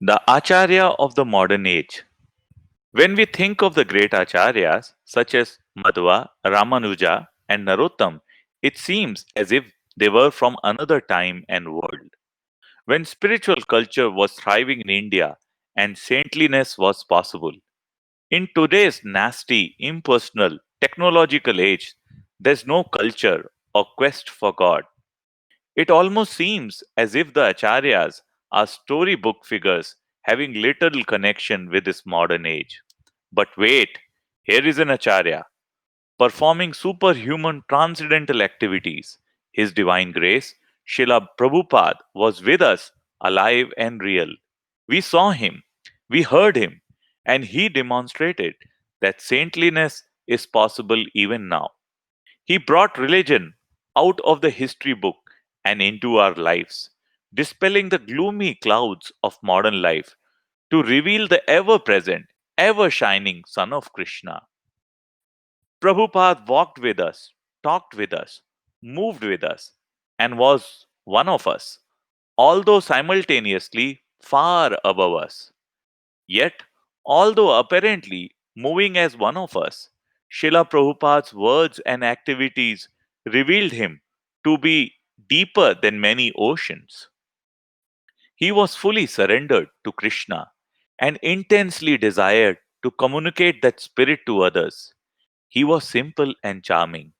The Acharya of the modern age. When we think of the great Acharyas such as Madhva, Ramanuja, and Narottam, it seems as if they were from another time and world. When spiritual culture was thriving in India and saintliness was possible. In today's nasty, impersonal, technological age, there's no culture or quest for God. It almost seems as if the Acharyas are storybook figures having little connection with this modern age. But wait, here is an Acharya performing superhuman transcendental activities. His divine grace, Srila Prabhupada, was with us, alive and real. We saw him, we heard him, and he demonstrated that saintliness is possible even now. He brought religion out of the history book and into our lives, dispelling the gloomy clouds of modern life to reveal the ever present, ever shining Son of Krishna. Prabhupada walked with us, talked with us, moved with us, and was one of us, although simultaneously far above us. Yet, although apparently moving as one of us, Srila Prabhupada's words and activities revealed him to be deeper than many oceans. He was fully surrendered to Krishna and intensely desired to communicate that spirit to others. He was simple and charming,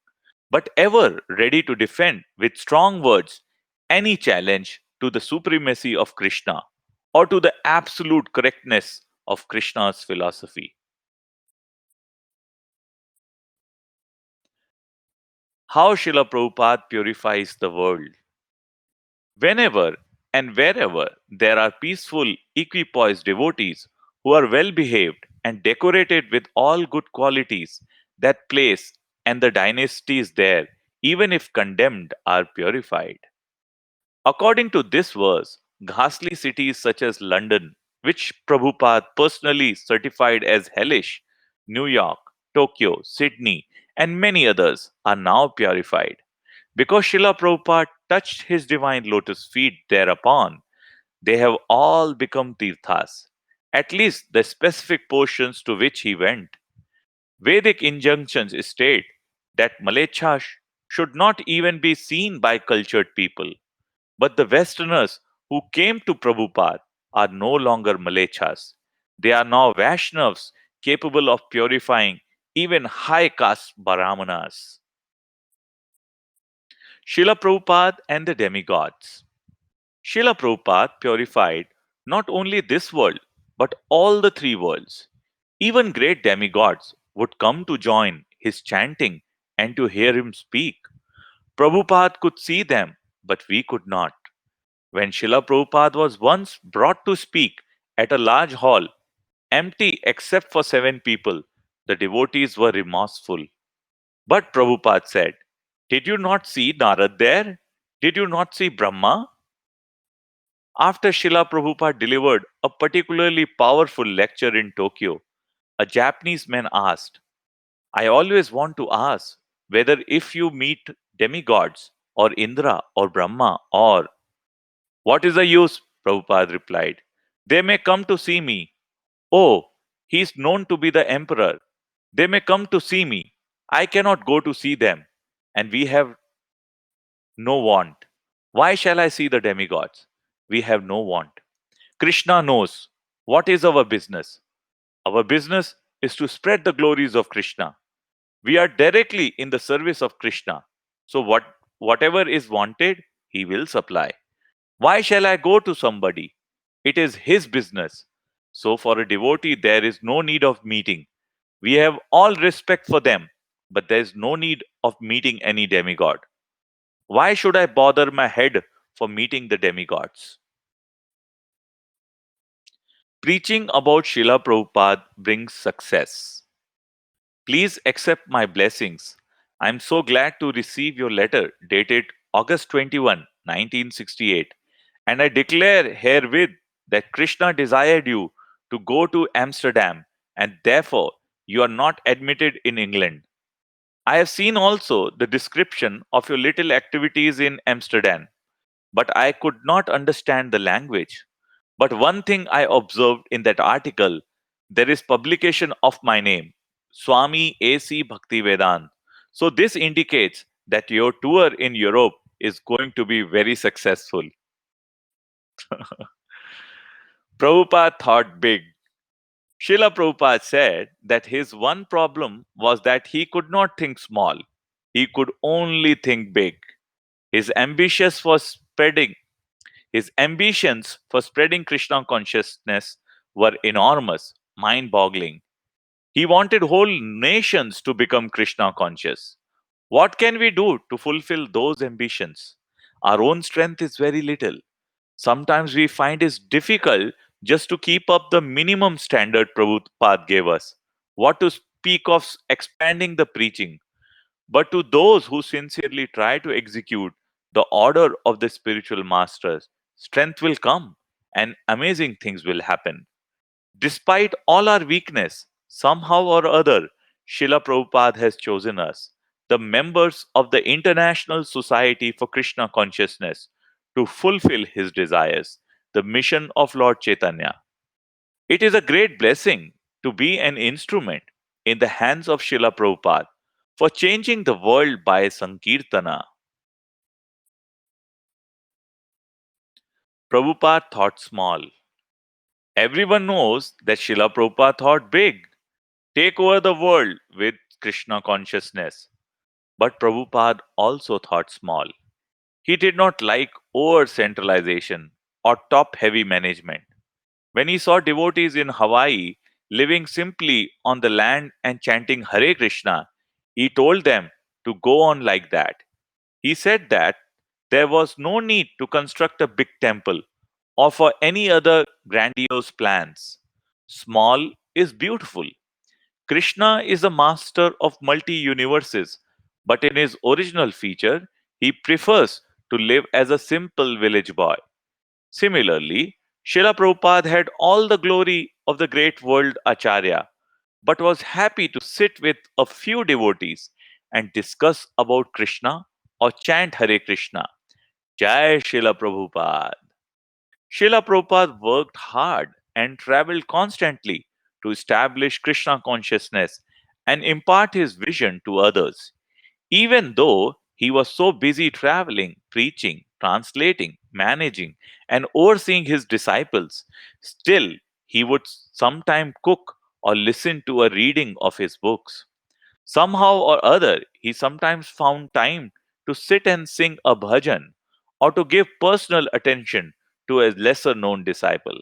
but ever ready to defend with strong words any challenge to the supremacy of Krishna or to the absolute correctness of Krishna's philosophy. How Srila Prabhupada purifies the world. Whenever and wherever there are peaceful, equipoised devotees who are well behaved and decorated with all good qualities, that place and the dynasties there, even if condemned, are purified. According to this verse, ghastly cities such as London, which Prabhupada personally certified as hellish, New York, Tokyo, Sydney, and many others are now purified. Because Srila Prabhupada touched his divine lotus feet thereupon, they have all become tirthas, at least the specific portions to which he went. Vedic injunctions state that Malechha should not even be seen by cultured people. But the Westerners who came to Prabhupada are no longer Malechas. They are now Vaishnavas capable of purifying even high caste Brahmanas. Srila Prabhupada and the demigods. Srila Prabhupada purified not only this world, but all the three worlds. Even great demigods would come to join his chanting and to hear him speak. Prabhupada could see them, but we could not. When Srila Prabhupada was once brought to speak at a large hall, empty except for 7 people, the devotees were remorseful. But Prabhupada said, "Did you not see Narad there? Did you not see Brahma?" After Srila Prabhupada delivered a particularly powerful lecture in Tokyo, a Japanese man asked, "I always want to ask whether if you meet demigods or Indra or Brahma or what is the use?" Prabhupada replied. "They may come to see me. Oh, he is known to be the emperor. They may come to see me. I cannot go to see them, and we have no want. Why shall I see the demigods? We have no want. Krishna knows what is our business. Our business is to spread the glories of Krishna. We are directly in the service of Krishna. So whatever is wanted, he will supply. Why shall I go to somebody? It is his business. So for a devotee, there is no need of meeting. We have all respect for them, but there is no need of meeting any demigod. Why should I bother my head for meeting the demigods? Preaching about Srila Prabhupada brings success. Please accept my blessings. I am so glad to receive your letter dated August 21, 1968, and I declare herewith that Krishna desired you to go to Amsterdam, and therefore you are not admitted in England. I have seen also the description of your little activities in Amsterdam, but I could not understand the language. But one thing I observed in that article, there is publication of my name, Swami A.C. Bhaktivedant. So this indicates that your tour in Europe is going to be very successful. Prabhupada thought big. Srila Prabhupada said that his one problem was that he could not think small. He could only think big. His ambitious for spreading His ambitions for spreading Krishna consciousness were enormous, mind boggling. He wanted whole nations to become Krishna conscious. What can we do to fulfill those ambitions? Our own strength is very little. Sometimes we find it difficult just to keep up the minimum standard Prabhupada gave us. What to speak of expanding the preaching? But to those who sincerely try to execute the order of the spiritual masters, strength will come and amazing things will happen. Despite all our weakness, somehow or other, Srila Prabhupada has chosen us, the members of the International Society for Krishna Consciousness, to fulfill his desires, the mission of Lord Chaitanya. It is a great blessing to be an instrument in the hands of Srila Prabhupada for changing the world by Sankirtana. Prabhupada thought small. Everyone knows that Srila Prabhupada thought big. Take over the world with Krishna consciousness. But Prabhupada also thought small. He did not like over centralization or top heavy management. When he saw devotees in Hawaii living simply on the land and chanting Hare Krishna, he told them to go on like that. He said that there was no need to construct a big temple or for any other grandiose plans. Small is beautiful. Krishna is a master of multi universes, but in his original feature, he prefers to live as a simple village boy. Similarly, Srila Prabhupada had all the glory of the great world Acharya, but was happy to sit with a few devotees and discuss about Krishna or chant Hare Krishna. Jai Srila Prabhupada. Srila Prabhupada worked hard and traveled constantly to establish Krishna consciousness and impart his vision to others. Even though he was so busy traveling, preaching, translating, managing, and overseeing his disciples, still he would sometime cook or listen to a reading of his books. Somehow or other, he sometimes found time to sit and sing a bhajan or to give personal attention to a lesser known disciple.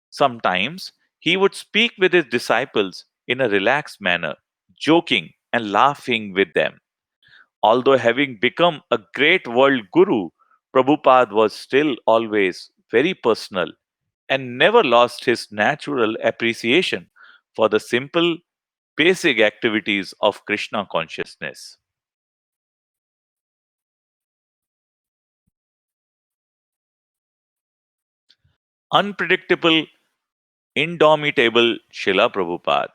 Sometimes he would speak with his disciples in a relaxed manner, joking and laughing with them. Although having become a great world guru, Prabhupada was still always very personal and never lost his natural appreciation for the simple, basic activities of Krishna consciousness. Unpredictable, indomitable Srila Prabhupada.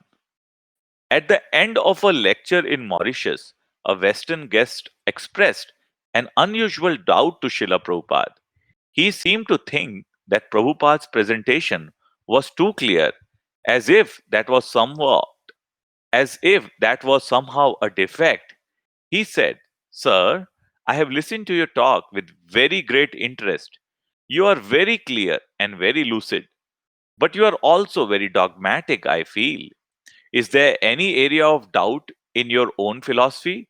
At the end of a lecture in Mauritius, a Western guest expressed an unusual doubt to Srila Prabhupada. He seemed to think that Prabhupada's presentation was too clear, as if that was somewhat, as if that was somehow a defect. He said, "Sir, I have listened to your talk with very great interest. You are very clear and very lucid, but you are also very dogmatic, I feel. Is there any area of doubt in your own philosophy?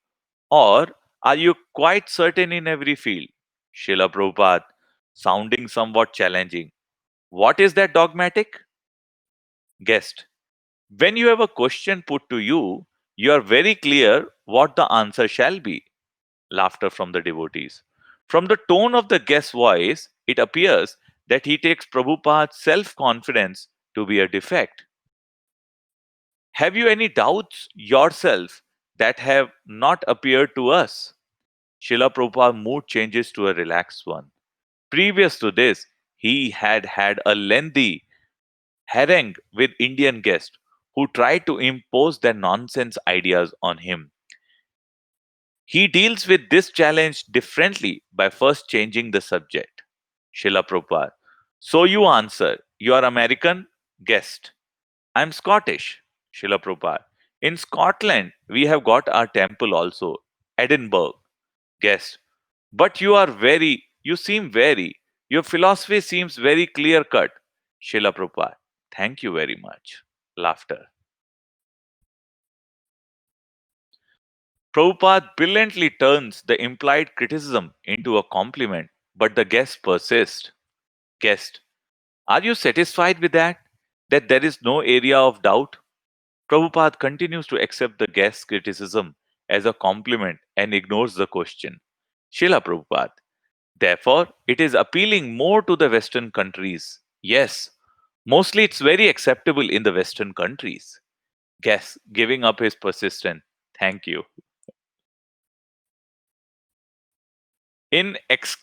Or are you quite certain in every field?" Srila Prabhupada, sounding somewhat challenging. What is that dogmatic? Guest. When you have a question put to you, you are very clear what the answer shall be. Laughter from the devotees. From the tone of the guest's voice, it appears that he takes Prabhupada's self confidence to be a defect. Have you any doubts yourself that have not appeared to us? Srila Prabhupada's mood changes to a relaxed one. Previous to this, he had had a lengthy harangue with Indian guests who tried to impose their nonsense ideas on him. He deals with this challenge differently by first changing the subject. Srila Prabhupada. So you answer, you are American? Guest. I'm Scottish. Srila Prabhupada. In Scotland, we have got our temple also. Edinburgh. Guest. But you seem your philosophy seems very clear cut. Srila Prabhupada. Thank you very much. Laughter. Prabhupada brilliantly turns the implied criticism into a compliment, but the guest persists. Guest. Are you satisfied with that? That there is no area of doubt? Prabhupada continues to accept the guest's criticism as a compliment and ignores the question. Srila Prabhupada. Therefore, it is appealing more to the Western countries. Yes, mostly it's very acceptable in the Western countries. Guest giving up his persistence. Thank you. Inex-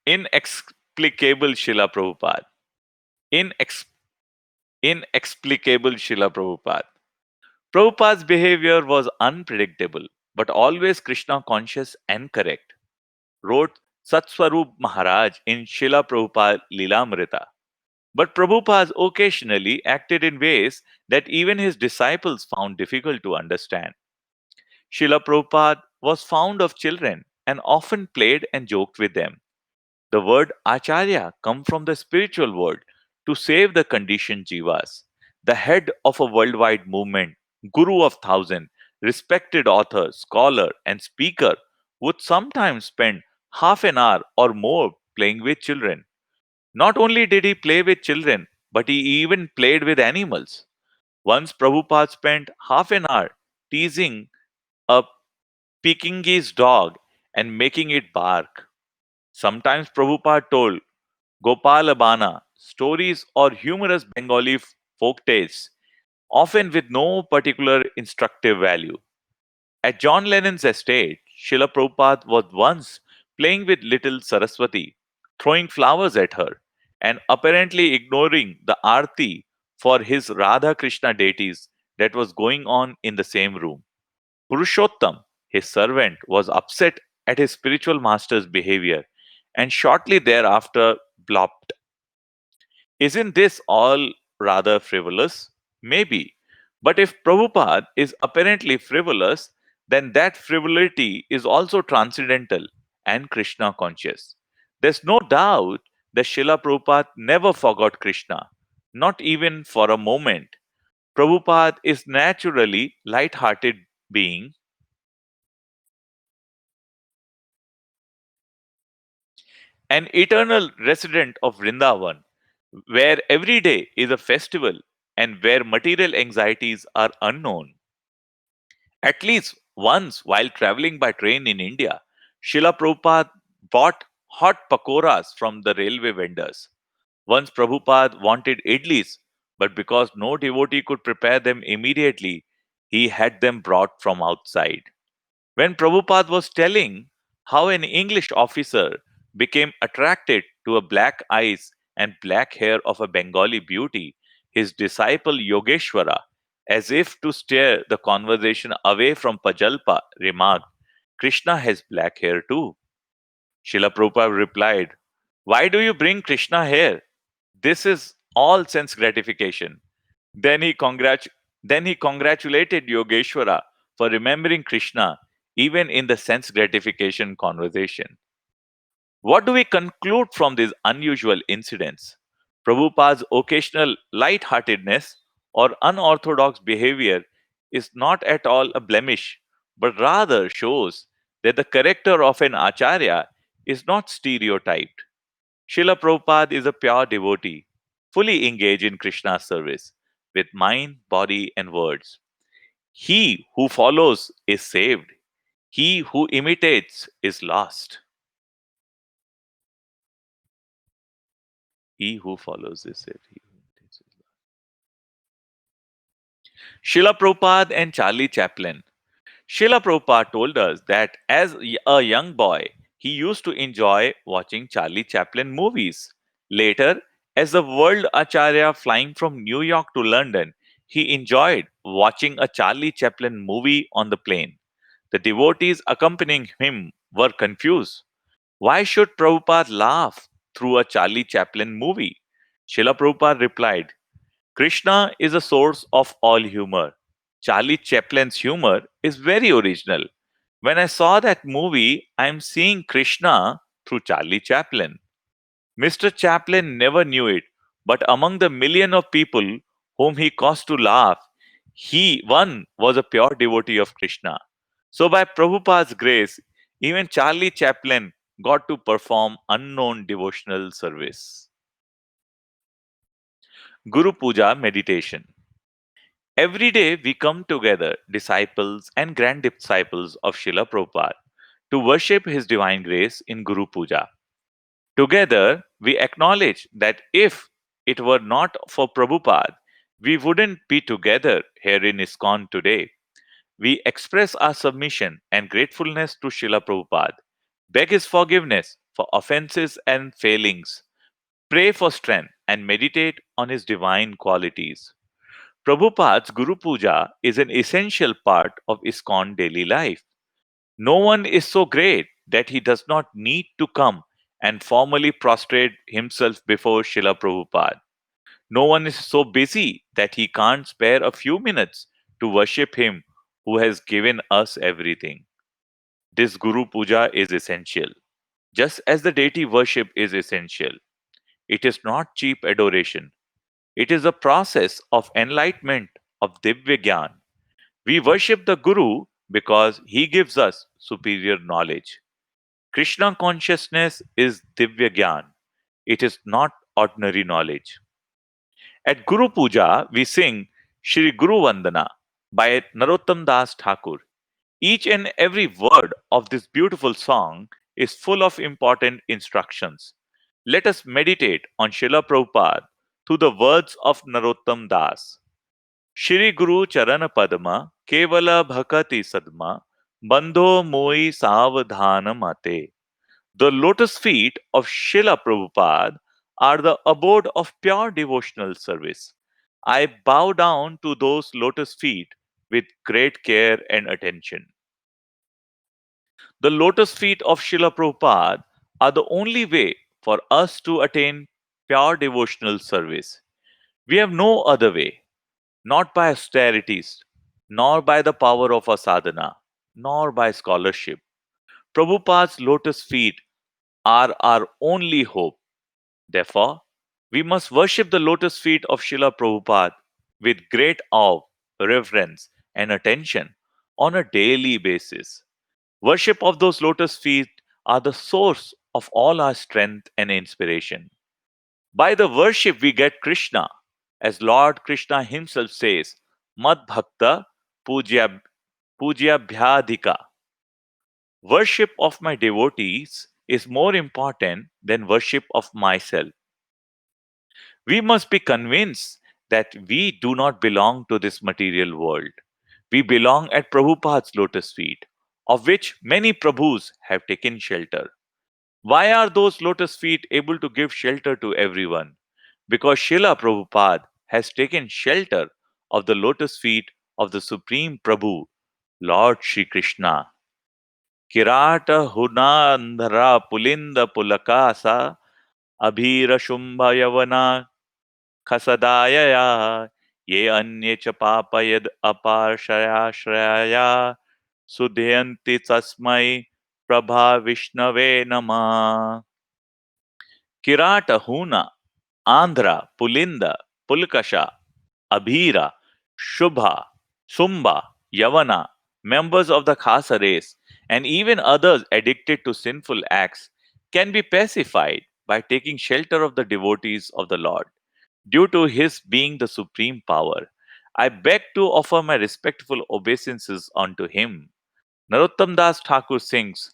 Inexplicable Srila Prabhupada. Inex- Inexplicable Srila Prabhupada. Prabhupada's behavior was unpredictable, but always Krishna conscious and correct, wrote Satswarup Maharaj in Srila Prabhupada Lilamrita. But Prabhupada occasionally acted in ways that even his disciples found difficult to understand. Srila Prabhupada was fond of children and often played and joked with them. The word acharya comes from the spiritual word to save the conditioned jivas. The head of a worldwide movement, guru of thousand, respected author, scholar, and speaker, would sometimes spend half an hour or more playing with children. Not only did he play with children, but he even played with animals. Once Prabhupada spent half an hour teasing a Pekingese dog and making it bark. Sometimes Prabhupada told Gopalabana stories or humorous Bengali folk tales, often with no particular instructive value. At John Lennon's estate, Srila Prabhupada was once playing with little Saraswati, throwing flowers at her, and apparently ignoring the arti for his Radha Krishna deities that was going on in the same room. Purushottam, his servant, was upset at his spiritual master's behavior and shortly thereafter blopped. Isn't this all rather frivolous? Maybe. But if Prabhupada is apparently frivolous, then that frivolity is also transcendental and Krishna conscious. There's no doubt that Srila Prabhupada never forgot Krishna, not even for a moment. Prabhupada is naturally light-hearted being, an eternal resident of Vrindavan, where every day is a festival and where material anxieties are unknown. At least once while traveling by train in India, Srila Prabhupada bought hot pakoras from the railway vendors. Once Prabhupada wanted idlis, but because no devotee could prepare them immediately, he had them brought from outside. When Prabhupada was telling how an English officer became attracted to a black eyes and black hair of a Bengali beauty, his disciple Yogeshwara, as if to steer the conversation away from Pajalpa, remarked, Krishna has black hair too. Srila Prabhupada replied, why do you bring Krishna here? This is all sense gratification. Then he, congrat- then he congratulated Yogeshwara for remembering Krishna even in the sense gratification conversation. What do we conclude from these unusual incidents? Prabhupada's occasional light-heartedness or unorthodox behavior is not at all a blemish, but rather shows that the character of an acharya is not stereotyped. Srila Prabhupada is a pure devotee, fully engaged in Krishna's service with mind, body, and words. He who follows is saved. He who imitates is lost. He who follows is saved. He who imitates is lost. Srila Prabhupada and Charlie Chaplin. Srila Prabhupada told us that as a young boy, he used to enjoy watching Charlie Chaplin movies. Later, as the world Acharya flying from New York to London, he enjoyed watching a Charlie Chaplin movie on the plane. The devotees accompanying him were confused. Why should Prabhupada laugh through a Charlie Chaplin movie? Srila Prabhupada replied, Krishna is a source of all humor. Charlie Chaplin's humor is very original. When I saw that movie, I am seeing Krishna through Charlie Chaplin. Mr. Chaplin never knew it, but among the million of people whom he caused to laugh, he one was a pure devotee of Krishna. So by Prabhupada's grace, even Charlie Chaplin got to perform unknown devotional service. Guru Puja meditation. Every day we come together, disciples and grand disciples of Srila Prabhupada, to worship His divine grace in Guru Puja. Together, we acknowledge that if it were not for Prabhupada, we wouldn't be together here in ISKCON today. We express our submission and gratefulness to Srila Prabhupada, beg his forgiveness for offenses and failings, pray for strength, and meditate on his divine qualities. Prabhupada's Guru Puja is an essential part of ISKCON daily life. No one is so great that he does not need to come and formally prostrate himself before Srila Prabhupada. No one is so busy that he can't spare a few minutes to worship him who has given us everything. This Guru Puja is essential, just as the deity worship is essential. It is not cheap adoration. It is a process of enlightenment of Divya Gyan. We worship the Guru because he gives us superior knowledge. Krishna consciousness is Divya Gyan. It is not ordinary knowledge. At Guru Puja, we sing Shri Guru Vandana by Narottam Das Thakur. Each and every word of this beautiful song is full of important instructions. Let us meditate on Srila Prabhupada through the words of Narottam Das. Shri Guru Charana Padma Kevala Bhakati Sadma Bandho Moi Savadhana Mate. The lotus feet of Srila Prabhupada are the abode of pure devotional service. I bow down to those lotus feet with great care and attention. The lotus feet of Srila Prabhupada are the only way for us to attain pure devotional service. We have no other way, not by austerities, nor by the power of a sadhana, nor by scholarship. Prabhupada's lotus feet are our only hope. Therefore, we must worship the lotus feet of Srila Prabhupada with great awe, reverence, and attention on a daily basis. Worship of those lotus feet are the source of all our strength and inspiration. By the worship, we get Krishna, as Lord Krishna himself says, Mad Bhakta Pujya, Bhyadhika. Worship of my devotees is more important than worship of myself. We must be convinced that we do not belong to this material world. We belong at Prabhupada's lotus feet, of which many Prabhus have taken shelter. Why are those lotus feet able to give shelter to everyone? Because Srila Prabhupada has taken shelter of the lotus feet of the Supreme Prabhu, Lord Shri Krishna. Kirata Huna Andhara Pulinda Pulakasa Abhira Shumbha Yavana Kasadaya Ye Anye च पापयद अपाश्रयाश्रया सुधयन्ति तस्मै Prabha Vishnave Nama. Kirata Huna Andhra, Pulinda, Pulkasha, Abhira, Shubha, Sumba, Yavana, members of the Khasa race, and even others addicted to sinful acts can be pacified by taking shelter of the devotees of the Lord. Due to his being the supreme power, I beg to offer my respectful obeisances unto him. Narottam Das Thakur sings,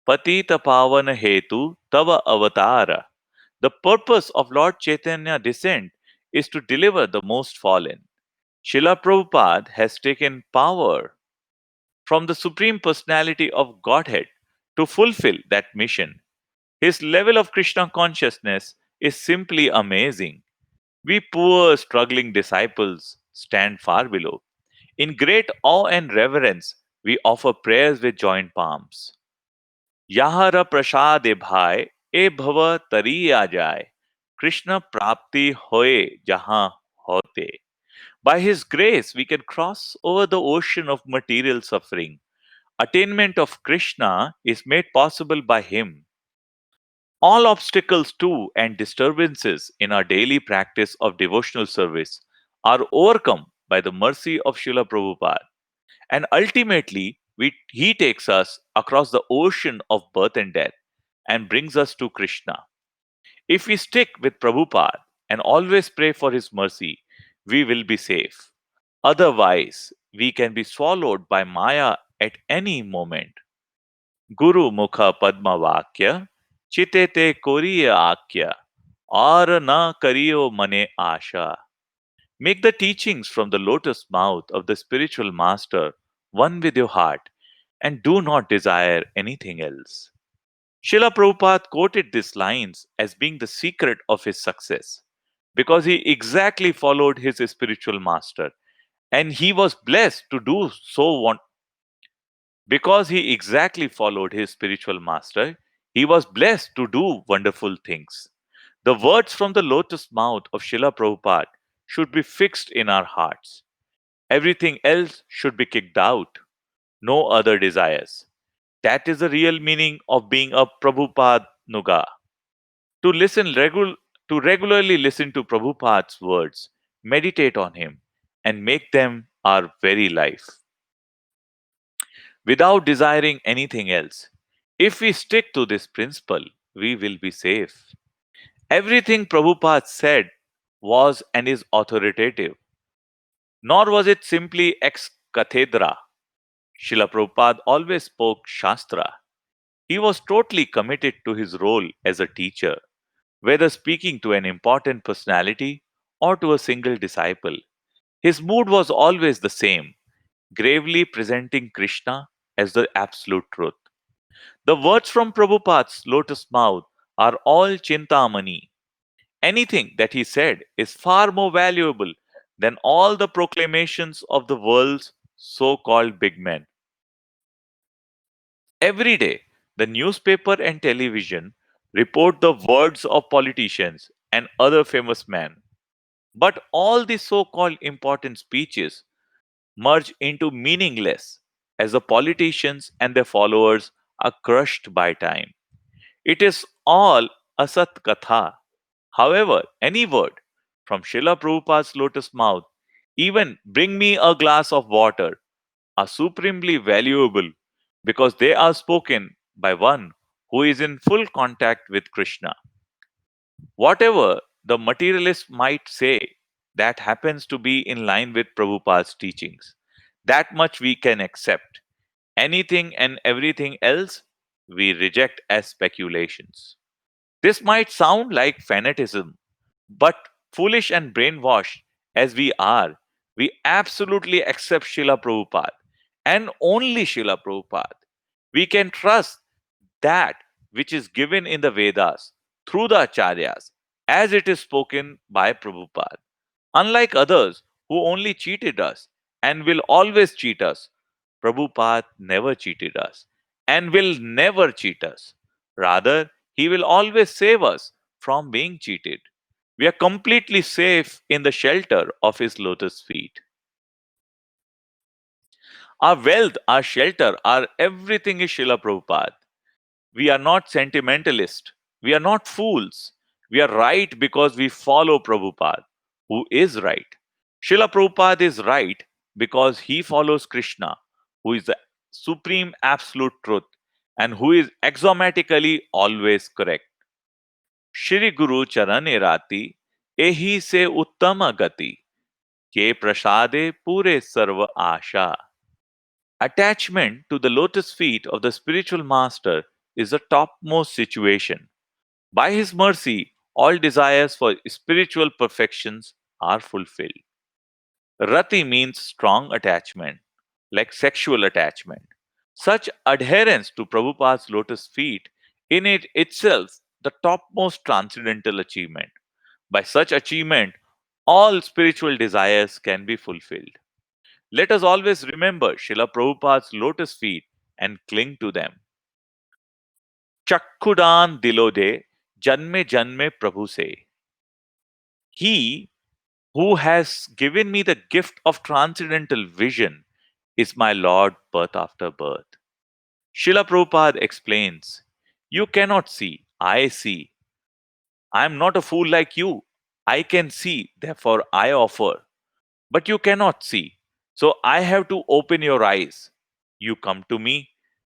Patita Pavana Hetu Tava Avatara. The purpose of Lord Chaitanya descent is to deliver the most fallen. Srila Prabhupada has taken power from the Supreme Personality of Godhead to fulfill that mission. His level of Krishna consciousness is simply amazing. We poor struggling disciples stand far below. In great awe and reverence, we offer prayers with joint palms. Yahara prasade bhai, e bhava tari aa jaye. Krishna prapti hoye jahan hote. By His grace, we can cross over the ocean of material suffering. Attainment of Krishna is made possible by Him. All obstacles to and disturbances in our daily practice of devotional service are overcome by the mercy of Srila Prabhupada. And ultimately, He takes us across the ocean of birth and death and brings us to Krishna. If we stick with Prabhupada and always pray for His mercy, we will be safe. Otherwise, we can be swallowed by Maya at any moment. Guru Mukha Padma Vakya, Chitete Koriya Akya, Ar na Kariyo Mane Asha. Make the teachings from the lotus mouth of the spiritual master one with your heart and do not desire anything else. Srila Prabhupada quoted these lines as being the secret of his success because he exactly followed his spiritual master and he was blessed to do so because he exactly followed his spiritual master, he was blessed to do wonderful things. The words from the lotus mouth of Srila Prabhupada should be fixed in our hearts. Everything else should be kicked out. No other desires. That is the real meaning of being a Prabhupada Nuga. To to regularly listen to Prabhupada's words, meditate on him, and make them our very life, without desiring anything else. If we stick to this principle, we will be safe. Everything Prabhupada said was and is authoritative, nor was it simply ex cathedra. Srila Prabhupada always spoke Shastra. He was totally committed to his role as a teacher, whether speaking to an important personality or to a single disciple. His mood was always the same, gravely presenting Krishna as the absolute truth. The words from Prabhupada's lotus mouth are all Chintamani. Anything that he said is far more valuable than all the proclamations of the world's so called big men. Every day, the newspaper and television report the words of politicians and other famous men. But all the so called important speeches merge into meaningless as the politicians and their followers are crushed by time. It is all asat katha. However, any word from Srila Prabhupada's lotus mouth, even bring me a glass of water, are supremely valuable because they are spoken by one who is in full contact with Krishna. Whatever the materialist might say, that happens to be in line with Prabhupada's teachings. That much we can accept. Anything and everything else we reject as speculations. This might sound like fanaticism, but foolish and brainwashed as we are, we absolutely accept Srila Prabhupada and only Srila Prabhupada. We can trust that which is given in the Vedas through the Acharyas as it is spoken by Prabhupada. Unlike others who only cheated us and will always cheat us, Prabhupada never cheated us and will never cheat us. Rather, he will always save us from being cheated. We are completely safe in the shelter of his lotus feet. Our wealth, our shelter, our everything is Srila Prabhupada. We are not sentimentalists. We are not fools. We are right because we follow Prabhupada, who is right. Srila Prabhupada is right because he follows Krishna, who is the supreme absolute truth and who is axiomatically always correct. Shri Guru Charane Rati, Ehi se uttama gati, ke prasade pure sarva asha. Attachment to the lotus feet of the spiritual master is the topmost situation. By his mercy, all desires for spiritual perfections are fulfilled. Rati means strong attachment, like sexual attachment. Such adherence to Prabhupada's lotus feet in it itself the topmost transcendental achievement. By such achievement, all spiritual desires can be fulfilled. Let us always remember Srila Prabhupada's lotus feet and cling to them. Chakkudan dilode janme janme Prabhu se. He who has given me the gift of transcendental vision is my Lord birth after birth. Srila Prabhupada explains, you cannot see, I see. I am not a fool like you. I can see, therefore I offer. But you cannot see. So I have to open your eyes. You come to me.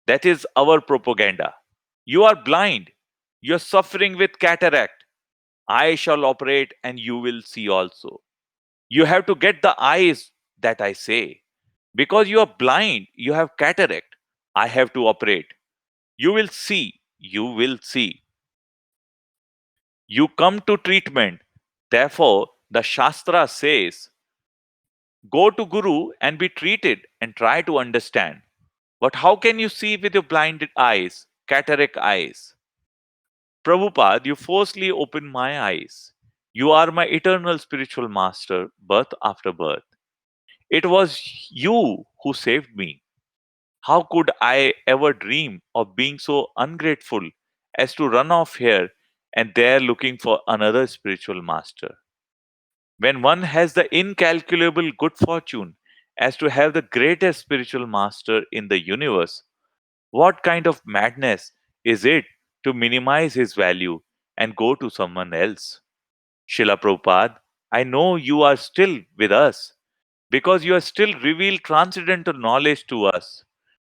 That is our propaganda. You are blind. You are suffering with cataract. I shall operate and you will see also. You have to get the eyes that I say. Because you are blind, you have cataract. I have to operate. You will see. You will see. You come to treatment. Therefore, the Shastra says, go to Guru and be treated and try to understand. But how can you see with your blinded eyes, cataract eyes? Prabhupada, you forcefully open my eyes. You are my eternal spiritual master, birth after birth. It was you who saved me. How could I ever dream of being so ungrateful as to run off here and there looking for another spiritual master? When one has the incalculable good fortune as to have the greatest spiritual master in the universe, what kind of madness is it to minimize his value and go to someone else? Srila Prabhupada, I know you are still with us because you have still revealed transcendental knowledge to us.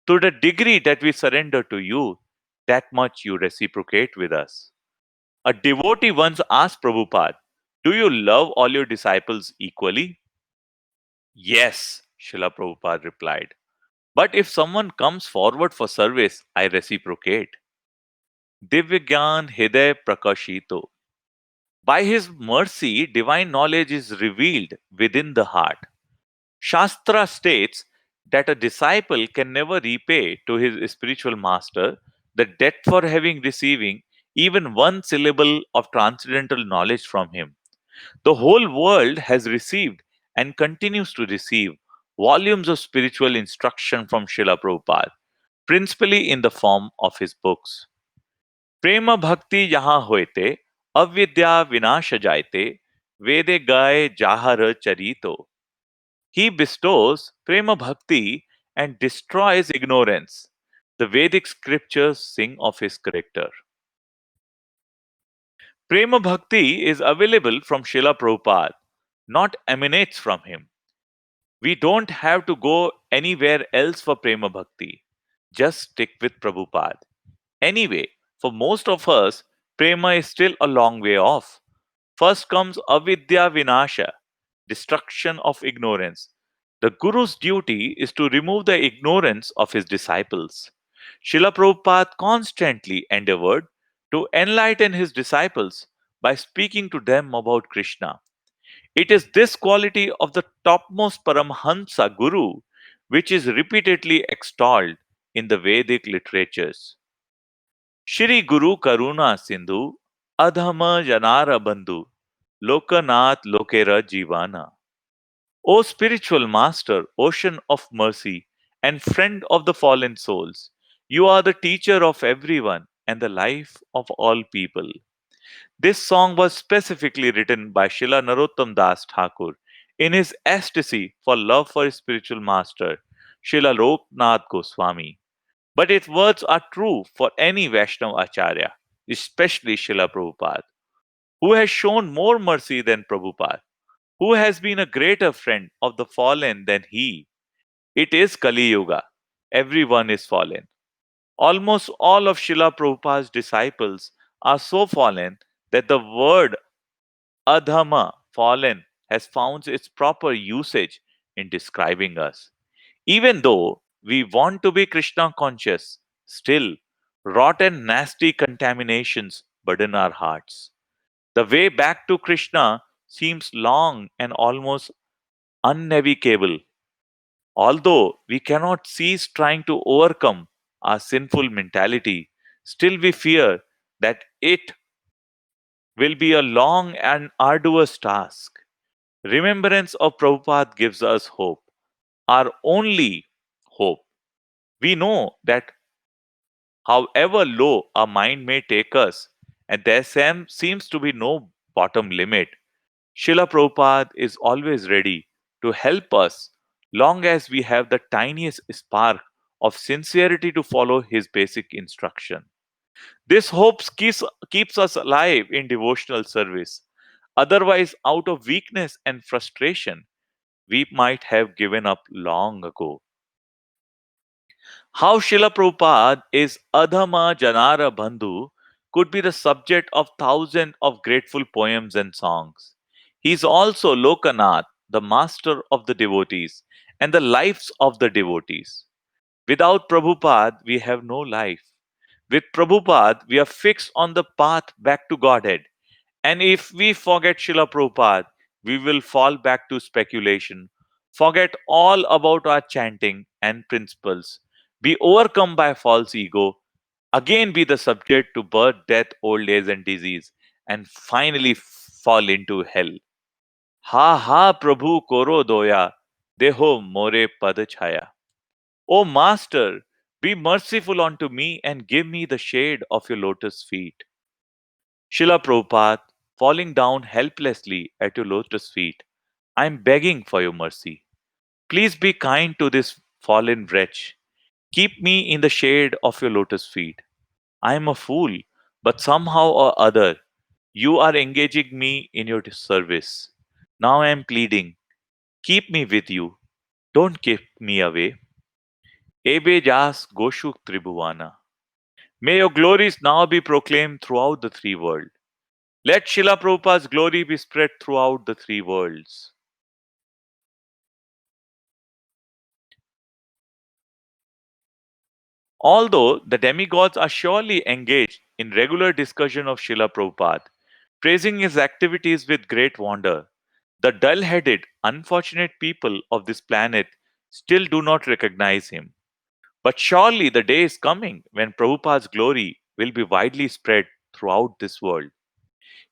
To the degree that we surrender to you, that much you reciprocate with us. A devotee once asked Prabhupada, do you love all your disciples equally? Yes, Srila Prabhupada replied. But if someone comes forward for service, I reciprocate. Divyagyan Hriday Prakashito. By his mercy, divine knowledge is revealed within the heart. Shastra states that a disciple can never repay to his spiritual master the debt for having receiving even one syllable of transcendental knowledge from him. The whole world has received and continues to receive volumes of spiritual instruction from Srila Prabhupada, principally in the form of his books. Prema bhakti yaha hoite, avidya vinash jaite, vede gaye jahar charito. He bestows prema bhakti and destroys ignorance. The Vedic scriptures sing of his character. Prema bhakti is available from Srila Prabhupada, not emanates from him. We don't have to go anywhere else for prema bhakti. Just stick with Prabhupada. Anyway, for most of us, prema is still a long way off. First comes avidya vinasha, destruction of ignorance. The Guru's duty is to remove the ignorance of his disciples. Srila Prabhupada constantly endeavored to enlighten his disciples by speaking to them about Krishna. It is this quality of the topmost Paramhansa Guru which is repeatedly extolled in the Vedic literatures. Shri Guru Karuna Sindhu Adhama Janara Bandhu Lokanath Lokera Jivana. O spiritual master, ocean of mercy, and friend of the fallen souls, you are the teacher of everyone and the life of all people. This song was specifically written by Srila Narottam Das Thakur in his ecstasy for love for his spiritual master, Srila Loknath Goswami. But its words are true for any Vaishnava Acharya, especially Srila Prabhupada, who has shown more mercy than Prabhupada, who has been a greater friend of the fallen than he. It is Kali Yuga. Everyone is fallen. Almost all of Srila Prabhupada's disciples are so fallen that the word adhama, fallen, has found its proper usage in describing us. Even though we want to be Krishna conscious, still, rotten, nasty contaminations burden our hearts. The way back to Krishna seems long and almost unnavigable. Although we cannot cease trying to overcome our sinful mentality, still we fear that it will be a long and arduous task. Remembrance of Prabhupada gives us hope, our only hope. We know that however low our mind may take us, and there seems to be no bottom limit, Srila Prabhupada is always ready to help us long as we have the tiniest spark of sincerity to follow his basic instruction. This hope keeps us alive in devotional service. Otherwise, out of weakness and frustration, we might have given up long ago. How Srila Prabhupada is Adhama Janara Bandhu could be the subject of thousands of grateful poems and songs. He is also Lokanath, the master of the devotees, and the lives of the devotees. Without Prabhupada, we have no life. With Prabhupada, we are fixed on the path back to Godhead. And if we forget Srila Prabhupada, we will fall back to speculation, forget all about our chanting and principles, be overcome by false ego, again be the subject to birth, death, old age, and disease, and finally fall into hell. Ha ha Prabhu koro doya, deho more padachaya. O Master, be merciful unto me and give me the shade of your lotus feet. Srila Prabhupada, falling down helplessly at your lotus feet, I am begging for your mercy. Please be kind to this fallen wretch. Keep me in the shade of your lotus feet. I am a fool, but somehow or other, you are engaging me in your service. Now I am pleading, keep me with you. Don't keep me away. Ebe jas goshuk tribhuvana. May your glories now be proclaimed throughout the three worlds. Let Srila Prabhupada's glory be spread throughout the three worlds. Although the demigods are surely engaged in regular discussion of Srila Prabhupada, praising his activities with great wonder, the dull headed, unfortunate people of this planet still do not recognize him. But surely the day is coming when Prabhupada's glory will be widely spread throughout this world.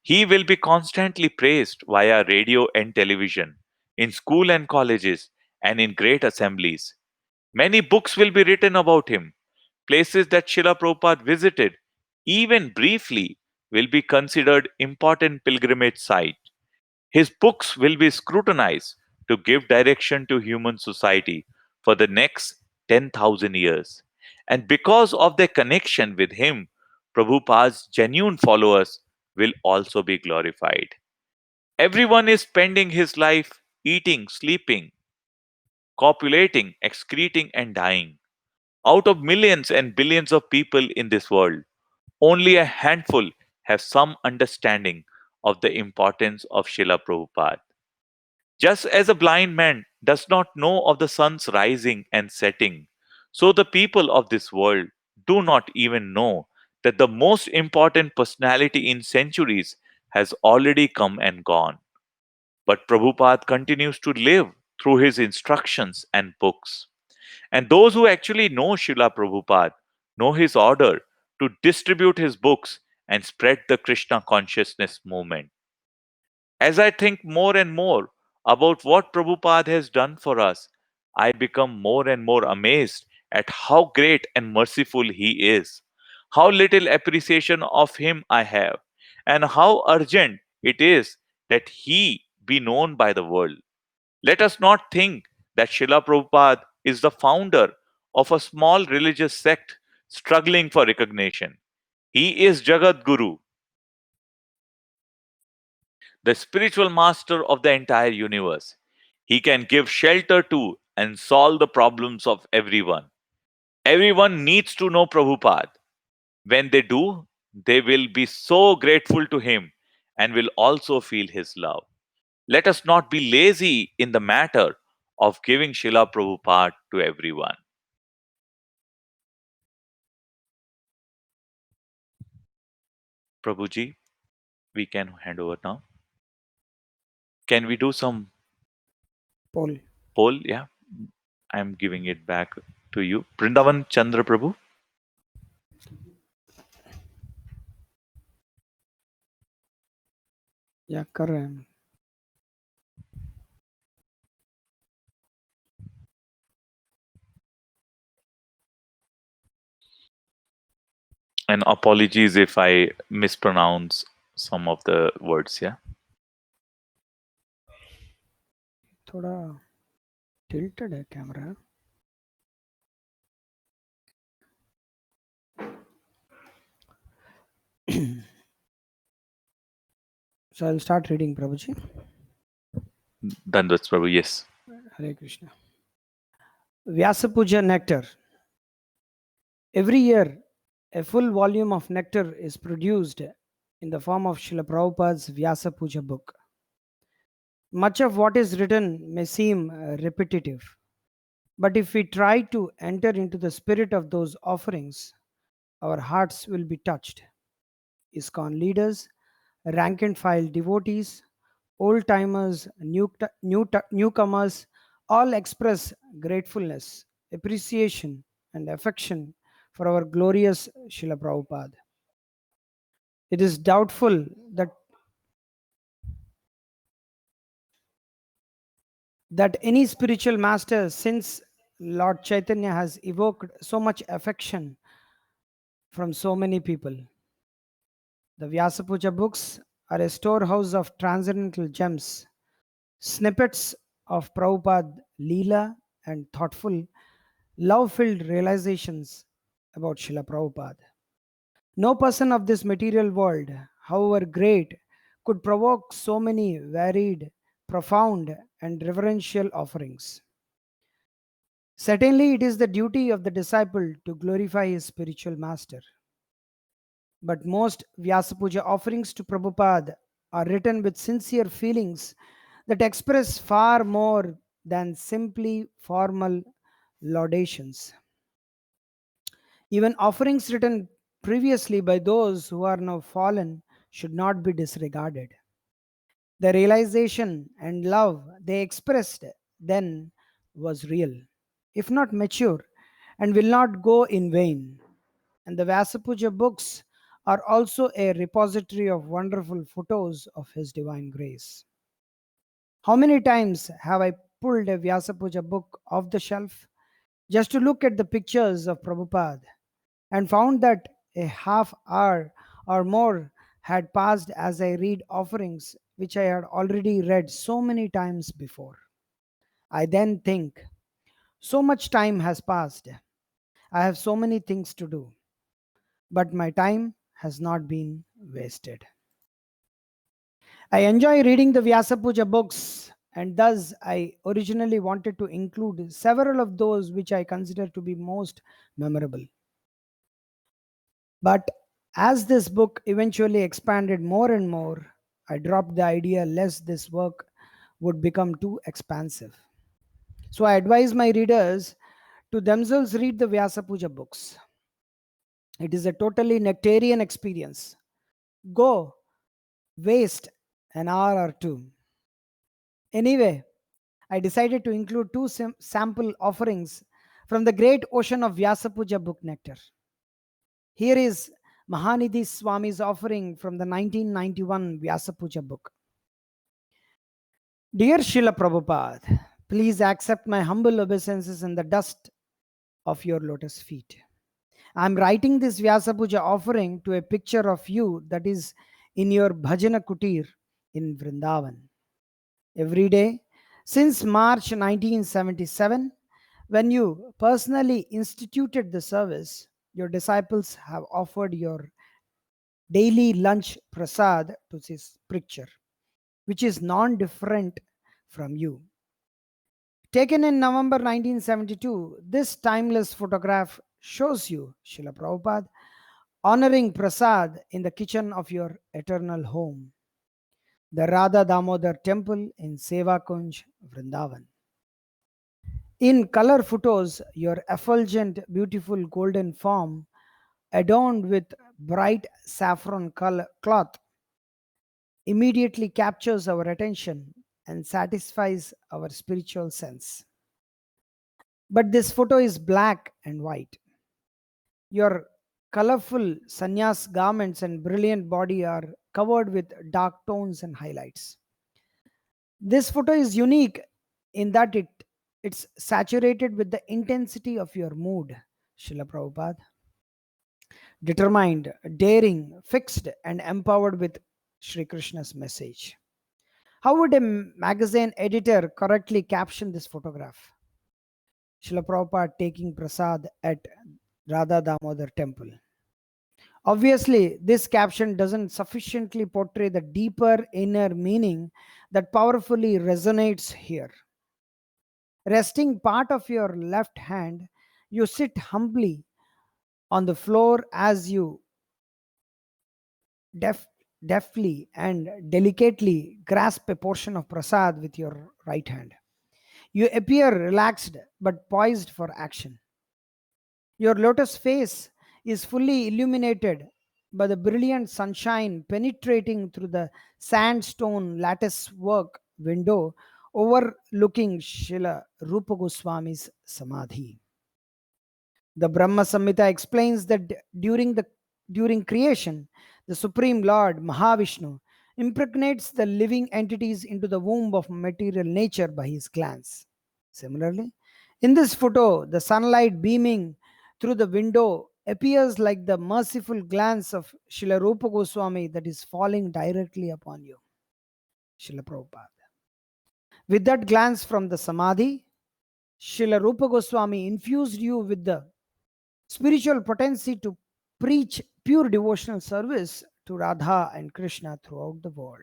He will be constantly praised via radio and television, in school and colleges, and in great assemblies. Many books will be written about him. Places that Srila Prabhupada visited, even briefly, will be considered important pilgrimage sites. His books will be scrutinized to give direction to human society for the next 10,000 years. And because of their connection with him, Prabhupada's genuine followers will also be glorified. Everyone is spending his life eating, sleeping, copulating, excreting, and dying. Out of millions and billions of people in this world, only a handful have some understanding of the importance of Srila Prabhupada. Just as a blind man does not know of the sun's rising and setting, so the people of this world do not even know that the most important personality in centuries has already come and gone. But Prabhupada continues to live through his instructions and books. And those who actually know Srila Prabhupada know his order to distribute his books and spread the Krishna consciousness movement. As I think more and more about what Prabhupada has done for us, I become more and more amazed at how great and merciful he is, how little appreciation of him I have, and how urgent it is that he be known by the world. Let us not think that Srila Prabhupada is the founder of a small religious sect struggling for recognition. He is Jagat Guru, the spiritual master of the entire universe. He can give shelter to and solve the problems of everyone. Everyone needs to know Prabhupada. When they do, they will be so grateful to him and will also feel his love. Let us not be lazy in the matter of giving Srila Prabhupada to everyone. Prabhuji, we can hand over now. Can we do some Paul. poll? Yeah, I'm giving it back to you. Brindavan Chandra Prabhu. या कर रहे हैं. And apologies if I mispronounce some of the words. Yeah. थोड़ा tilted है camera. So I'll start reading, Prabhuji. Dandavats Prabhu, yes. Hare Krishna. Vyasapuja Nectar. Every year, a full volume of nectar is produced in the form of Srila Prabhupada's Vyasapuja book. Much of what is written may seem repetitive, but if we try to enter into the spirit of those offerings, our hearts will be touched. ISKCON leaders, rank and file devotees, old timers, newcomers, all express gratefulness, appreciation, and affection for our glorious Srila Prabhupada. It is doubtful that any spiritual master since Lord Chaitanya has evoked so much affection from so many people. The Vyasapuja books are a storehouse of transcendental gems, snippets of Prabhupada Leela and thoughtful, love-filled realizations about Srila Prabhupada. No person of this material world, however great, could provoke so many varied, profound, and reverential offerings. Certainly, it is the duty of the disciple to glorify his spiritual master. But most Vyasapuja offerings to Prabhupada are written with sincere feelings that express far more than simply formal laudations. Even offerings written previously by those who are now fallen should not be disregarded. The realization and love they expressed then was real, if not mature, and will not go in vain. And the Vyasapuja books are also a repository of wonderful photos of His Divine Grace. How many times have I pulled a Vyasapuja book off the shelf just to look at the pictures of Prabhupada and found that a half hour or more had passed as I read offerings which I had already read so many times before. I then think, so much time has passed. I have so many things to do, but my time has not been wasted. I enjoy reading the Vyasapuja books, and thus I originally wanted to include several of those which I consider to be most memorable. But as this book eventually expanded more and more, I dropped the idea lest this work would become too expansive. So I advise my readers to themselves read the Vyasapuja books. It is a totally nectarian experience. Go waste an hour or two. Anyway, I decided to include two sample offerings from the great ocean of Vyasapuja book nectar. Here is Mahanidhi Swami's offering from the 1991 Vyasapuja book. Dear Srila Prabhupada, please accept my humble obeisances in the dust of your lotus feet. I am writing this Vyasapuja offering to a picture of you that is in your Bhajana Kutir in Vrindavan. Every day since March 1977, when you personally instituted the service, your disciples have offered your daily lunch prasad to this picture, which is non-different from you. Taken in November 1972, this timeless photograph shows you, Srila Prabhupada, honoring prasad in the kitchen of your eternal home, the Radha Damodar temple in Seva Kunj, Vrindavan. In color photos, your effulgent, beautiful golden form, adorned with bright saffron color cloth, immediately captures our attention and satisfies our spiritual sense. But this photo is black and white. Your colorful sannyas garments and brilliant body are covered with dark tones and highlights. This photo is unique in that it's saturated with the intensity of your mood, Srila Prabhupada. Determined, daring, fixed, and empowered with Sri Krishna's message. How would a magazine editor correctly caption this photograph? Srila Prabhupada taking prasad at Radha Damodar temple. Obviously, this caption doesn't sufficiently portray the deeper inner meaning that powerfully resonates here. Resting part of your left hand, you sit humbly on the floor as you deftly and delicately grasp a portion of prasad with your right hand. You appear relaxed but poised for action. Your lotus face is fully illuminated by the brilliant sunshine penetrating through the sandstone lattice work window overlooking Srila Rupa Goswami's Samadhi. The Brahma Samhita explains that during creation, the Supreme Lord Mahavishnu impregnates the living entities into the womb of material nature by his glance. Similarly, in this photo, the sunlight beaming through the window appears like the merciful glance of Srila Rupa Goswami that is falling directly upon you. Srila Prabhupada. With that glance from the Samadhi, Srila Rupa Goswami infused you with the spiritual potency to preach pure devotional service to Radha and Krishna throughout the world.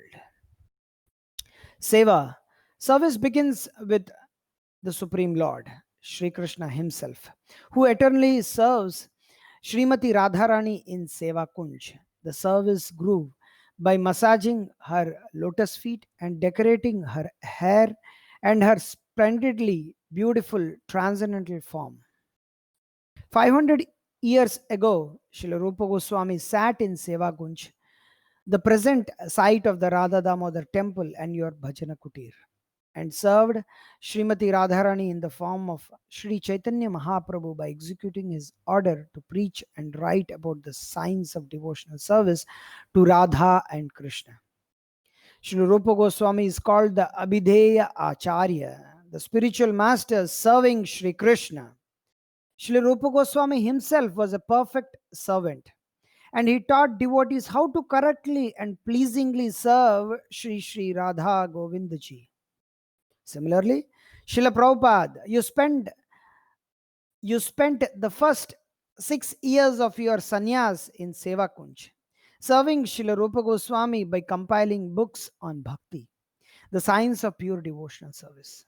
Seva. Service begins with the Supreme Lord, Sri Krishna himself, who eternally serves Srimati Radharani in Seva Kunj. The service grew by massaging her lotus feet and decorating her hair and her splendidly beautiful transcendental form. 500 years ago, Srila Rupa Goswami sat in Seva Kunj, the present site of the Radha Damodar temple and your Bhajana Kutir, and served Srimati Radharani in the form of Sri Chaitanya Mahaprabhu by executing his order to preach and write about the science of devotional service to Radha and Krishna. Sri Rupa Goswami is called the Abhideya Acharya, the spiritual master serving Sri Krishna. Sri Rupa Goswami himself was a perfect servant, and he taught devotees how to correctly and pleasingly serve Sri Sri Radha Govindaji. Similarly, Srila Prabhupada, you spent the first 6 years of your sannyas in Seva Kunj, serving Srila Rupa Goswami by compiling books on bhakti, the science of pure devotional service.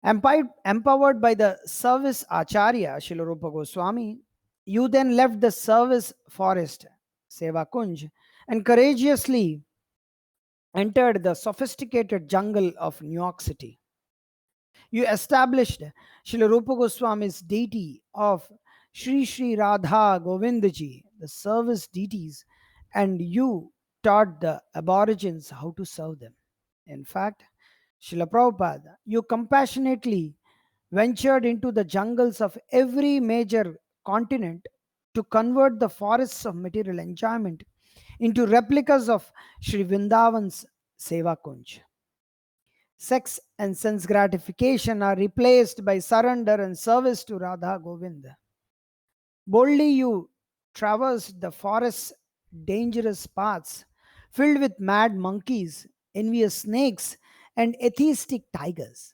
Empowered by the service Acharya, Srila Rupa Goswami, you then left the service forest, Seva Kunj, and courageously entered the sophisticated jungle of New York City. You established Srila Rupa Goswami's deity of Sri Sri Radha Govindaji, the service deities, and you taught the aborigines how to serve them. In fact, Srila Prabhupada, you compassionately ventured into the jungles of every major continent to convert the forests of material enjoyment into replicas of Sri Vrindavan's Seva Kunj. Sex and sense gratification are replaced by surrender and service to Radha Govinda. Boldly you traversed the forest's dangerous paths filled with mad monkeys, envious snakes, and atheistic tigers.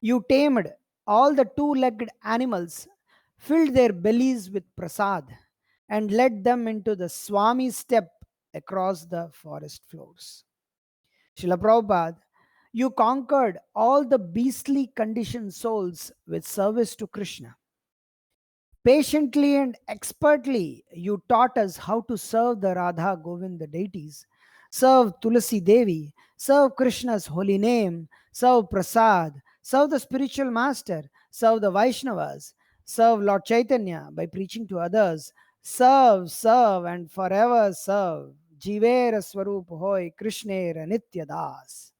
You tamed all the two-legged animals, filled their bellies with prasad, and led them into the Swami step across the forest floors. Srila Prabhupada, you conquered all the beastly conditioned souls with service to Krishna. Patiently and expertly, you taught us how to serve the Radha Govinda deities, serve Tulasi Devi, serve Krishna's holy name, serve Prasad, serve the spiritual master, serve the Vaishnavas, serve Lord Chaitanya by preaching to others, serve, and forever serve. Jivera Swarup Hoy Krishnera Nitya Das.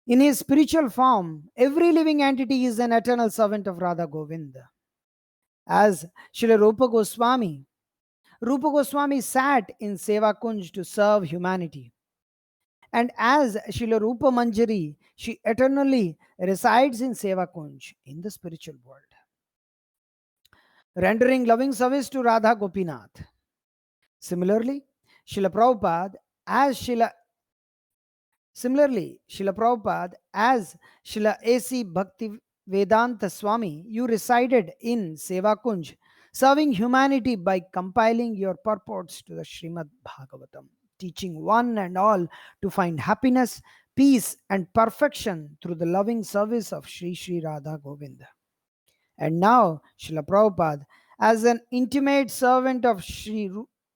In his spiritual form, every living entity is an eternal servant of Radha Govinda. As Srila Rupa Goswami sat in Seva Kunj to serve humanity. And as Srila Rupa Manjari, she eternally resides in Seva Kunj in the spiritual world, rendering loving service to Radha Gopinath. Similarly, Srila Prabhupada, as Srila Similarly, Srila Prabhupada, as Srila A.C. Bhakti Vedanta Swami, you resided in Seva Kunj, serving humanity by compiling your purports to the Srimad Bhagavatam, teaching one and all to find happiness, peace, and perfection through the loving service of Sri Sri Radha Govinda. And now, Srila Prabhupada, as an intimate servant of Sri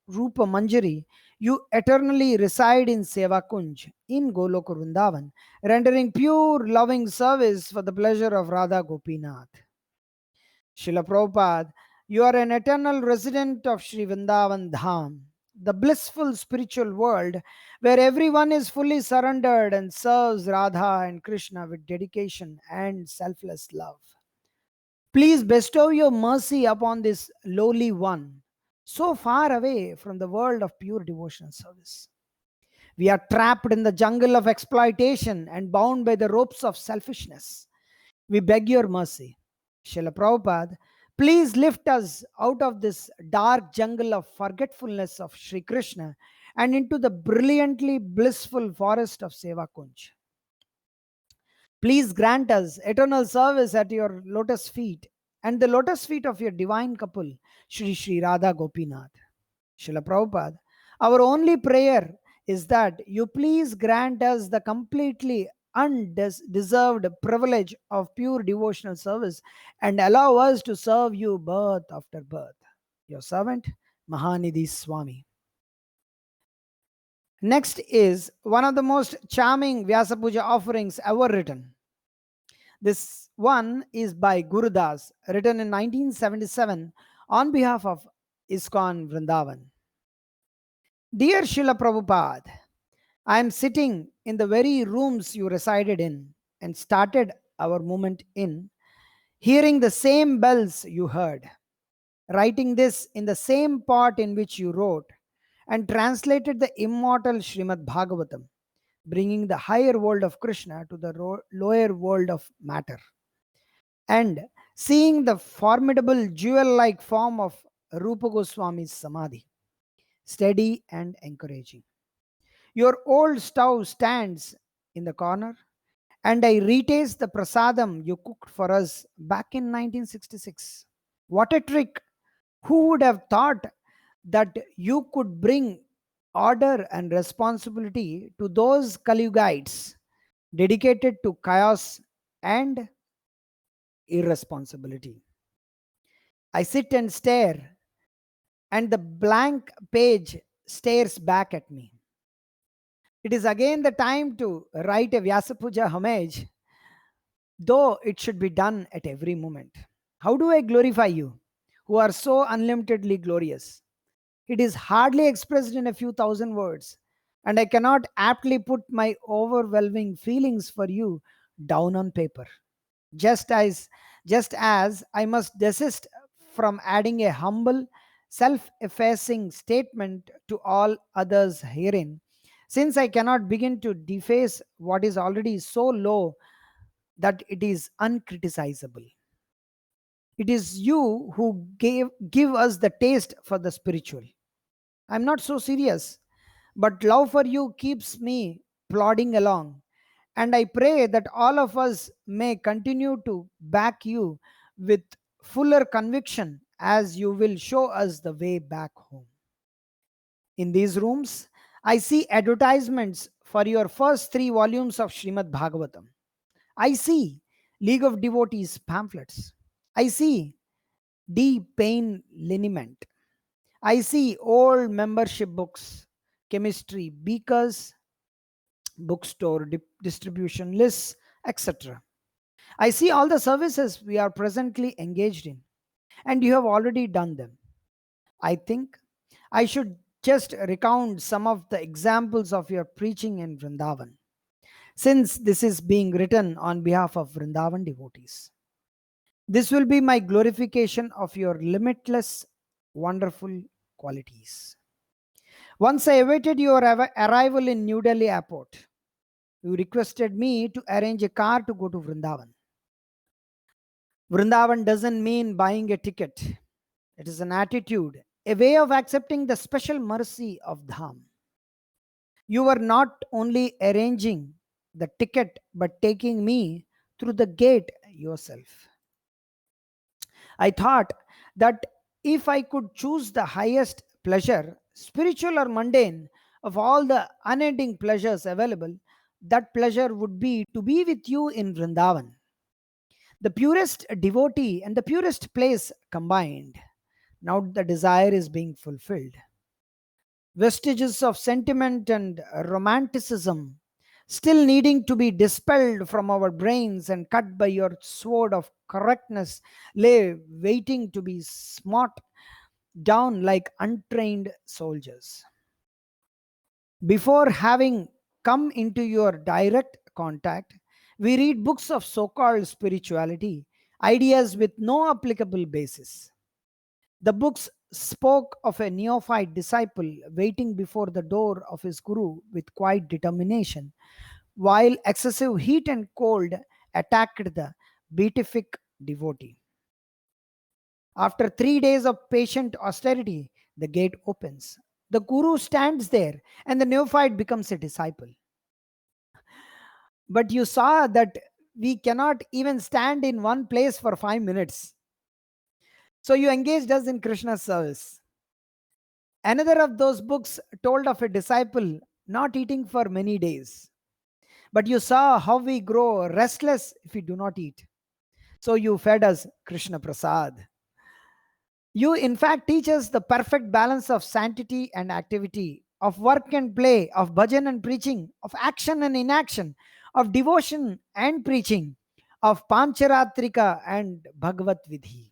Rupa Manjari, you eternally reside in Seva Kunj in Goloka Vrindavan, rendering pure loving service for the pleasure of Radha Gopinath. Srila Prabhupada, you are an eternal resident of Sri Vrindavan Dham, the blissful spiritual world where everyone is fully surrendered and serves Radha and Krishna with dedication and selfless love. Please bestow your mercy upon this lowly one, so far away from the world of pure devotional service. We are trapped in the jungle of exploitation and bound by the ropes of selfishness. We beg your mercy. Srila Prabhupada, please lift us out of this dark jungle of forgetfulness of Sri Krishna and into the brilliantly blissful forest of Seva Kunj. Please grant us eternal service at your lotus feet and the lotus feet of your divine couple, Sri Sri Radha Gopinath. Srila Prabhupada, our only prayer is that you please grant us the completely undeserved privilege of pure devotional service and allow us to serve you birth after birth. Your servant, Mahanidhi Swami. Next is one of the most charming Vyasa Puja offerings ever written. This one is by Gurudas, written in 1977 on behalf of ISKCON Vrindavan. Dear Srila Prabhupada, I am sitting in the very rooms you resided in and started our movement in, hearing the same bells you heard, writing this in the same pot in which you wrote, and translated the immortal Srimad Bhagavatam, bringing the higher world of Krishna to the lower world of matter. And seeing the formidable jewel like form of Rupa Goswami's Samadhi, steady and encouraging. Your old stove stands in the corner, and I retaste the prasadam you cooked for us back in 1966. What a trick! Who would have thought that you could bring order and responsibility to those Kaliyugites dedicated to chaos and irresponsibility? I sit and stare, and the blank page stares back at me. It is again the time to write a Vyasa Puja homage, though it should be done at every moment. How do I glorify you, who are so unlimitedly glorious? It is hardly expressed in a few thousand words, and I cannot aptly put my overwhelming feelings for you down on paper. Just as I must desist from adding a humble, self-effacing statement to all others herein, since I cannot begin to deface what is already so low that it is uncriticizable. It is you who give us the taste for the spiritual. I'm not so serious, but love for you keeps me plodding along. And I pray that all of us may continue to back you with fuller conviction as you will show us the way back home. In these rooms, I see advertisements for your first 3 volumes of Srimad Bhagavatam. I see League of Devotees pamphlets. I see D. Pain liniment. I see old membership books, chemistry beakers, bookstore distribution lists, etc. I see all the services we are presently engaged in, and you have already done them. I think I should just recount some of the examples of your preaching in Vrindavan, since this is being written on behalf of Vrindavan devotees. This will be my glorification of your limitless, wonderful qualities. Once I awaited your arrival in New Delhi airport, you requested me to arrange a car to go to Vrindavan. Vrindavan doesn't mean buying a ticket. It is an attitude, a way of accepting the special mercy of Dham. You were not only arranging the ticket but taking me through the gate yourself. I thought that if I could choose the highest pleasure, spiritual or mundane, of all the unending pleasures available, that pleasure would be to be with you in Vrindavan, the purest devotee and the purest place combined. Now the desire is being fulfilled. Vestiges of sentiment and romanticism still needing to be dispelled from our brains and cut by your sword of correctness lay waiting to be smote down like untrained soldiers. Before having come into your direct contact, we read books of so called spirituality, ideas with no applicable basis. The books spoke of a neophyte disciple waiting before the door of his guru with quiet determination, while excessive heat and cold attacked the beatific devotee. After 3 days of patient austerity, the gate opens. The guru stands there, and the neophyte becomes a disciple. But you saw that we cannot even stand in one place for 5 minutes. So you engaged us in Krishna's service. Another of those books told of a disciple not eating for many days. But you saw how we grow restless if we do not eat. So you fed us Krishna Prasad. You, in fact, teach us the perfect balance of sanctity and activity, of work and play, of bhajan and preaching, of action and inaction, of devotion and preaching, of Pancharatrika and Bhagavad Vidhi.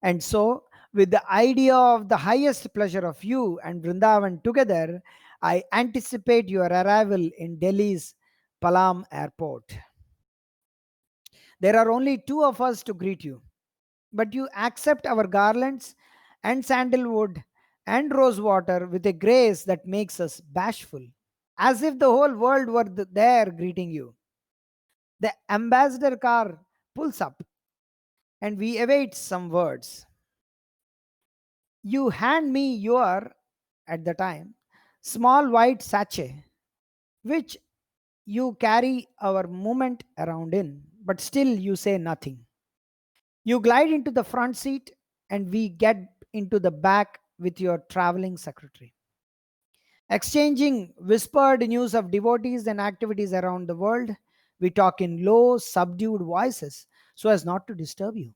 And so, with the idea of the highest pleasure of you and Vrindavan together, I anticipate your arrival in Delhi's Palam airport. There are only two of us to greet you, but you accept our garlands and sandalwood and rosewater with a grace that makes us bashful, as if the whole world were there greeting you. The ambassador car pulls up, and we await some words. You hand me your, at the time, small white sachet, which you carry our movement around in, but still you say nothing. You glide into the front seat, and we get into the back with your traveling secretary. Exchanging whispered news of devotees and activities around the world, we talk in low, subdued voices so as not to disturb you.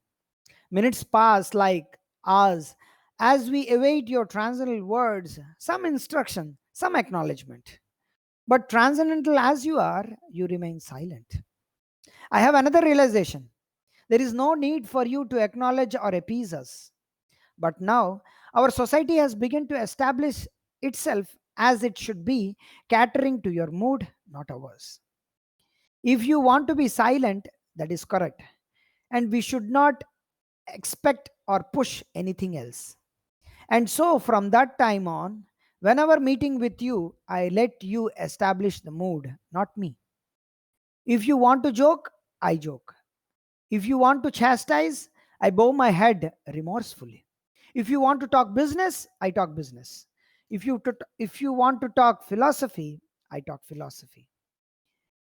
Minutes pass like hours as we await your transcendental words, some instruction, some acknowledgement. But transcendental as you are, you remain silent. I have another realization. There is no need for you to acknowledge or appease us. But now, our society has begun to establish itself as it should be, catering to your mood, not ours. If you want to be silent, that is correct. And we should not expect or push anything else. And so, from that time on, whenever meeting with you, I let you establish the mood, not me. If you want to joke, I joke. If you want to chastise, I bow my head remorsefully. If you want to talk business, I talk business. If you want to talk philosophy, I talk philosophy.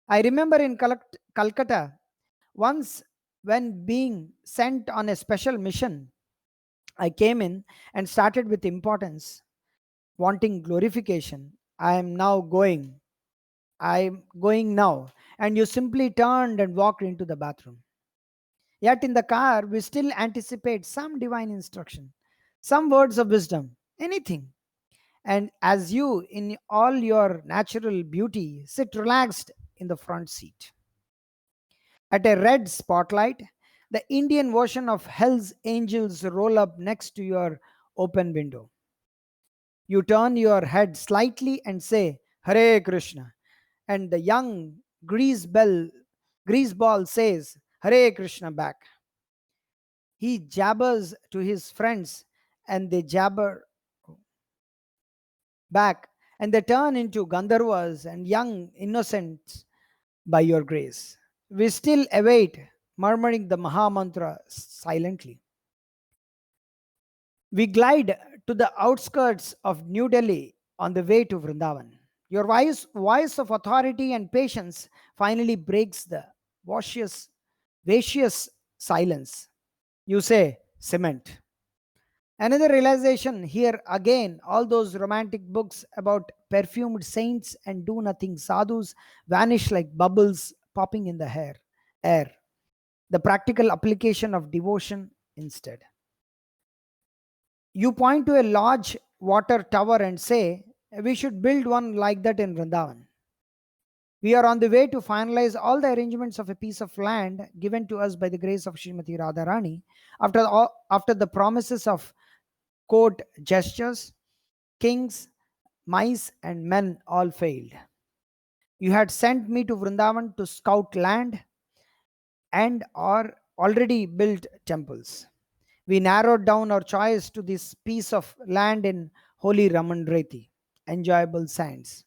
I remember in Calcutta, once when being sent on a special mission, I came in and started with importance, wanting glorification. I am going now. And you simply turned and walked into the bathroom. Yet in the car, we still anticipate some divine instruction, some words of wisdom, anything. And as you, in all your natural beauty, sit relaxed in the front seat. At a red spotlight, the Indian version of Hell's Angels roll up next to your open window. You turn your head slightly and say, Hare Krishna. And the young greaseball says, Hare Krishna back. He jabbers to his friends and they jabber back, and they turn into Gandharvas and young innocents by your grace. We still await, murmuring the Maha Mantra silently. We glide to the outskirts of New Delhi on the way to Vrindavan. Your voice of authority and patience finally breaks the vacuous silence. You say, cement. Another realization here again, all those romantic books about perfumed saints and do nothing sadhus vanish like bubbles popping in the air. The practical application of devotion instead. You point to a large water tower and say, we should build one like that in Vrindavan. We are on the way to finalize all the arrangements of a piece of land given to us by the grace of Srimati Radharani after the promises of court gestures, kings, mice, and men all failed. You had sent me to Vrindavan to scout land and or already built temples. We narrowed down our choice to this piece of land in Holy Ramanreti, enjoyable sands.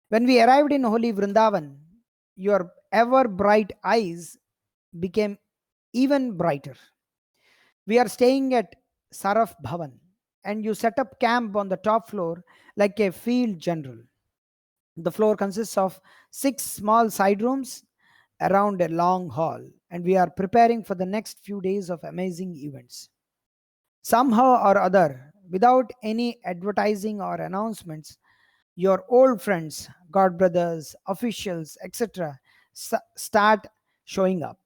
When we arrived in Holy Vrindavan, your ever bright eyes became even brighter. We are staying at Saraf Bhavan, and you set up camp on the top floor like a field general. The floor consists of 6 small side rooms around a long hall, and we are preparing for the next few days of amazing events. Somehow or other, without any advertising or announcements, your old friends, god brothers, officials, etc., start showing up.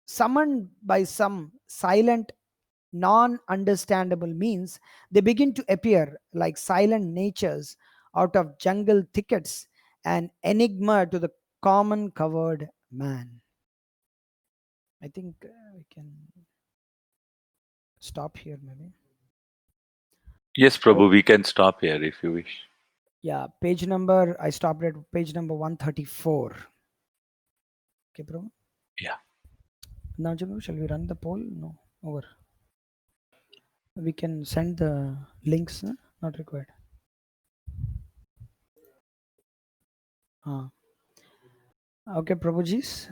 Summoned by some silent, non understandable means, they begin to appear like silent natures out of jungle thickets, an enigma to the common covered man. I think we can stop here, maybe. Yes, Prabhu, we can stop here if you wish. Yeah, page number, I stopped at page number 134. Okay, bro. Yeah. Now, Jabu, shall we run the poll? No, over. We can send the links, not required. Okay, Prabhuji's.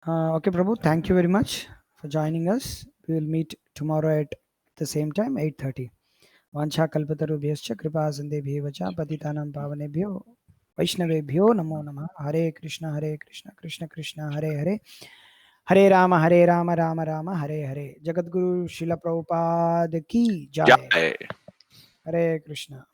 Okay, Prabhu, thank you very much for joining us. We will meet tomorrow at the same time, 8:30. Vancha kalpatarubhyascha kripa sandebhyev cha patitanam pavanebhyo vaishnavebhyo namo namah. Hare Krishna, Krishna Krishna, Hare Hare. Hare Rama, Rama Rama, Hare Hare. Jagadguru Srila Prabhupada ki jai. Jai. Hare Krishna.